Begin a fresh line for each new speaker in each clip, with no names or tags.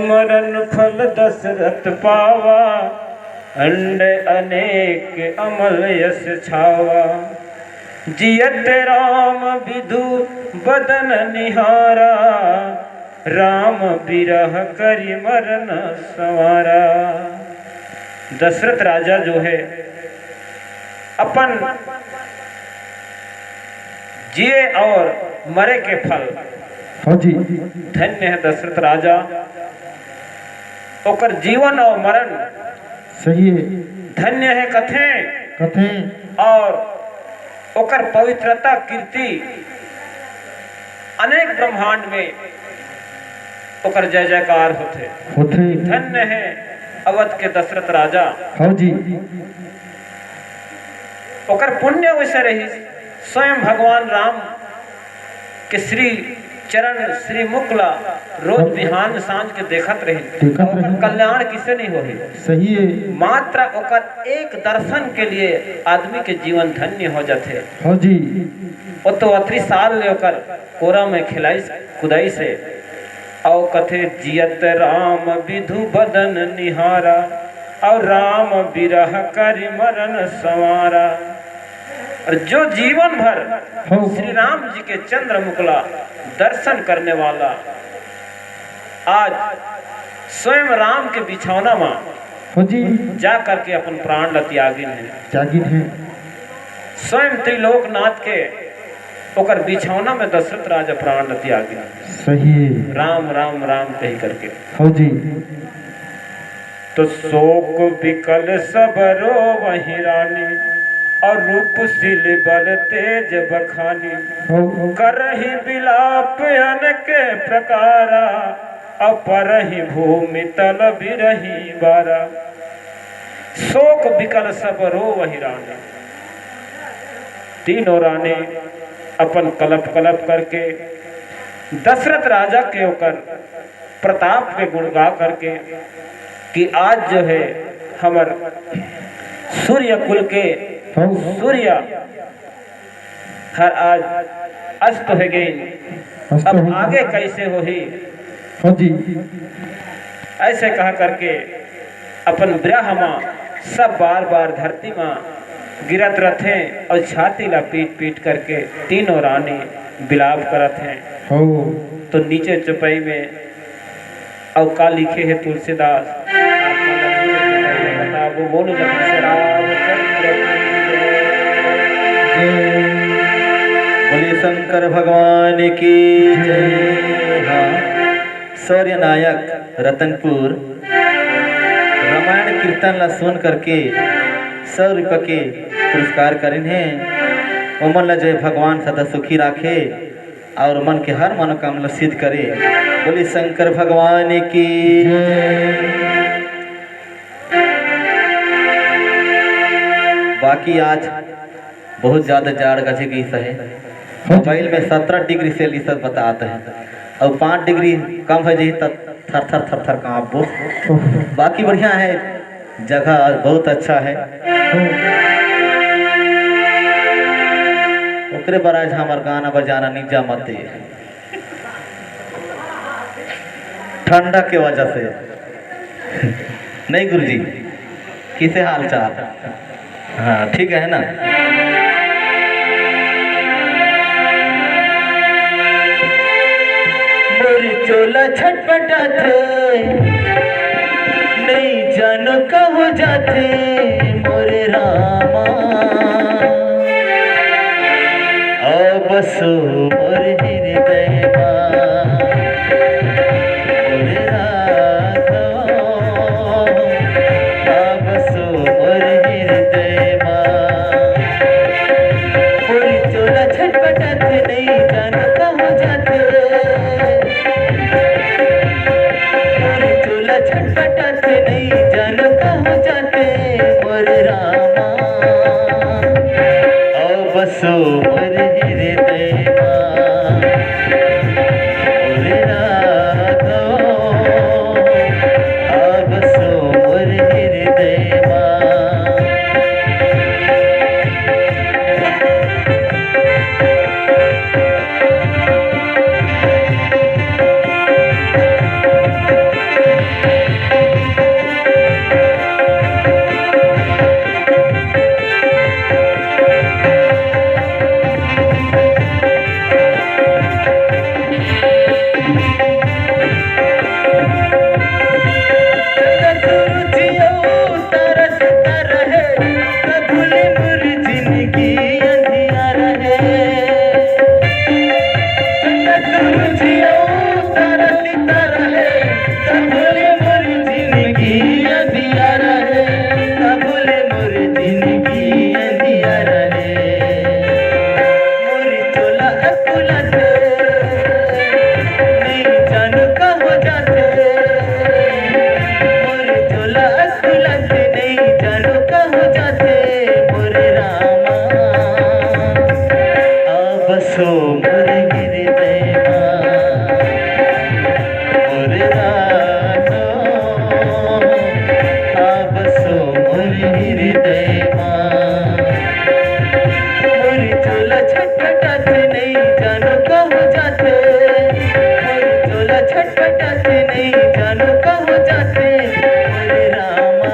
सुमरन फल दशरथ पावा, अंड अनेक अमल यश छावा। जियत राम विधु बदन निहारा, राम बिरह करि मरन संवारा। दशरथ राजा जो है अपन जिए और मरे के फल,
हाँ जी,
धन्य है दशरथ राजा। ओकर जीवन और मरण
सही है,
धन्य है कथे,
कथे
और ओकर पवित्रता कीर्ति अनेक ब्रह्मांड में ओकर जय जयकार होते।
होते।
धन्य है अवध के दशरथ राजा।
हाँ जी,
ओकर पुण्य वैसे रही, स्वयं भगवान राम के श्री चरण श्री मुकला रोज बिहान सांझ के देखत रही। ओकर कल्याण किसे नहीं हो रही,
सही है,
मात्र ओकर एक दर्शन के लिए आदमी के जीवन धन्य हो जाते।
हाँ जी,
वो तो 38 साल ले ओकर कोरा में खिलाई खुदाई से, और कथे जियत राम विधु बदन निहारा, और राम बिरह करि मरन संवारा। और जो जीवन भर श्री राम जी के चंद्र मुकला दर्शन करने वाला, आज स्वयं राम के बिछौना में
हाँ जी,
जा करके अपन प्राण ल त्यागिन है।
त्यागिन है,
स्वयं त्रिलोकनाथ के ओकर बिछौना में दशरथ राजा प्राण ल त्यागिन।
सही है,
राम राम राम कही करके।
हाँ जी,
तो शोक विकल सबरो वही रानी, और रूपशील बल तेज बखानी।
हाँ,
करहि विलाप अनेके प्रकारा, अपरहि भूमि तल बिरही बारा। शोक विकल सब रो वही रानी, तीनों रानी अपन कलप कलप करके दशरथ राजा के ओकर प्रताप के गुण गा करके कि आज जो है हमर सूर्य कुल के सूर्य हर आज अस्त हो गई, अब आगे कैसे हो ही।
हाँ जी,
ऐसे कहा करके अपन ब्रह माँ सब बार बार धरती माँ गिरत रहते और छाती ला पीट पीट करके तीनों रानी बिलाप करत हैं।
हाँ,
तो नीचे चौपाई में और का लिखे है तुलसीदास, वो बोलो
बोले शंकर भगवान की जय। हाँ, शौर्य नायक रतनपुर रामायण कीर्तन ला सुन करके 100 रुपये के पुरस्कार करें हैं। ओमन ला जय भगवान सदा सुखी राखे और मन के हर मनोकामना सिद्ध करे। बोले शंकर भगवान की जय। बाकी आज बहुत ज़्यादा जाड़ गजे की है। मोबाइल में 17 डिग्री सेल्सियस बताते हैं और 5 डिग्री कम है जी तब थर थर थर थर काँपो। बाकी बढ़िया है, जगह बहुत अच्छा है। ओकरे पर आज हमार गाना बजाना नहीं जमते ठंडा के वजह से। नहीं गुरुजी, किसे हाल चाल? हाँ ठीक है ना। मोरी चोला छटपटाते नहीं जानो कहो जाते मोरे रामा। अब बसो मोरे हृदय मोरे राधा। अब बसो मोरे हृदय मोरी चोला छटपटाते नहीं जानो कहो जाते। मोरी चोला छटपटाते नहीं जानो कहो जाते मोरे रामा। अब बसो मोरे हृदय कहाँ जाते, मोरे चोला छटपटाते, नहीं जानो कहाँ जाते मोरे रामा।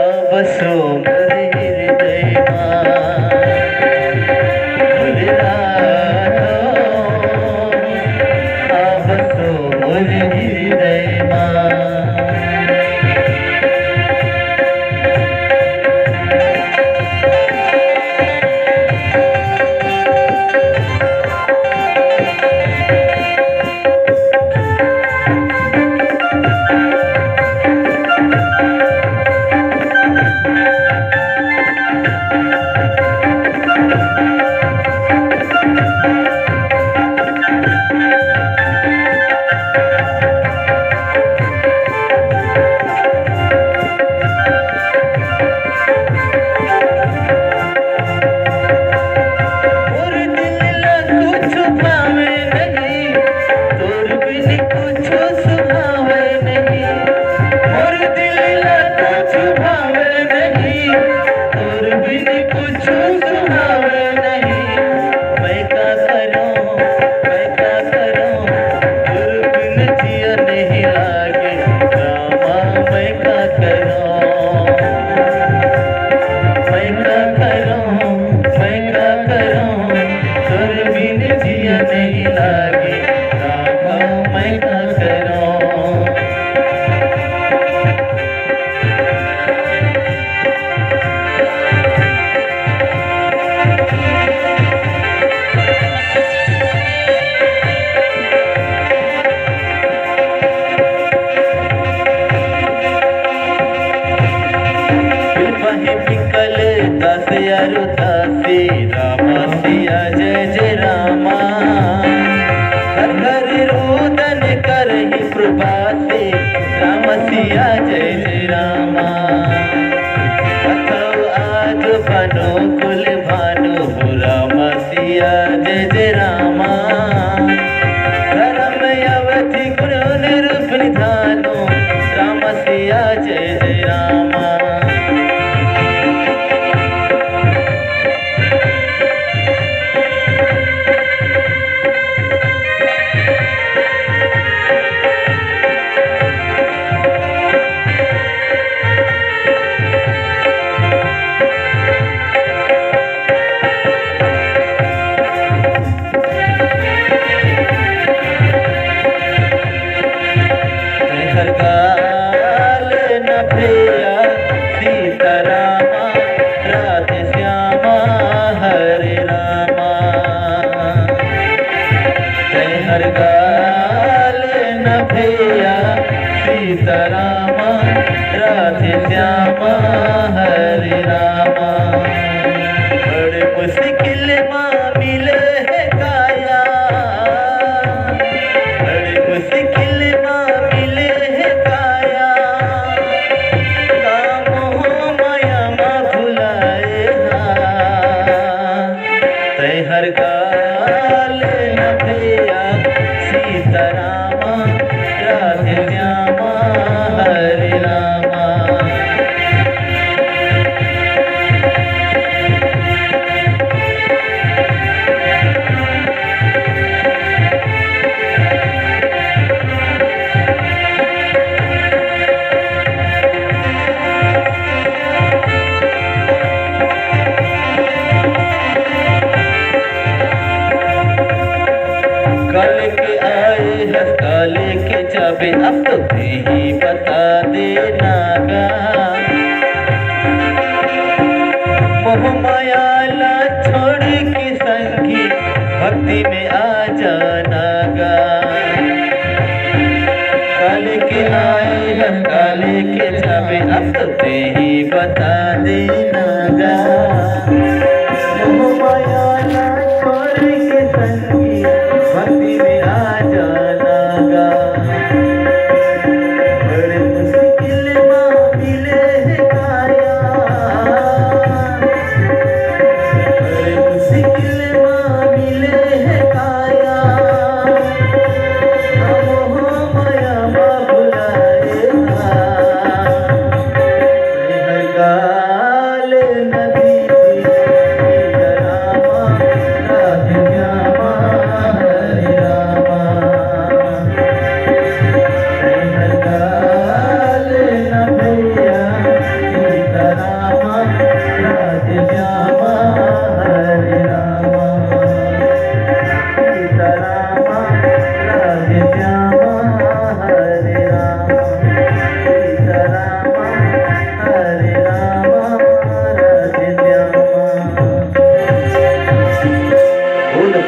अब सो मोरे हृदय मोरे राधो, अब सो मोरे हृदय दासी रामा सिया जय जय रामा। हर घर रोदन करहि प्रभाते, राम सिया जय जय रामा। अथव आज बनो कुल भानु, राम सिया जय जय रामा। धर्म अवधि गुण निरूप निधानो, राम सिया जय जय रामा। सीतारामा राधे श्यामा हरे रामा। बड़े मुश्किल माँ मिले है काया, बड़े मुश्किल माँ मिले है काया। काम हो माया माँ भुलाए तय हर गाल न भैया। सीतारामा राधे श्यामा हरे रामा। कल के आए हस्ताल के जाबे, अब तो ही बता देना गा। मोह मायाला छोड़ के संगी, भक्ति में आ जाना गा। कल के आए हस्ताल के जाबे, अब तो ही बता देना गा। मोह मायाला छोड़ के संगी,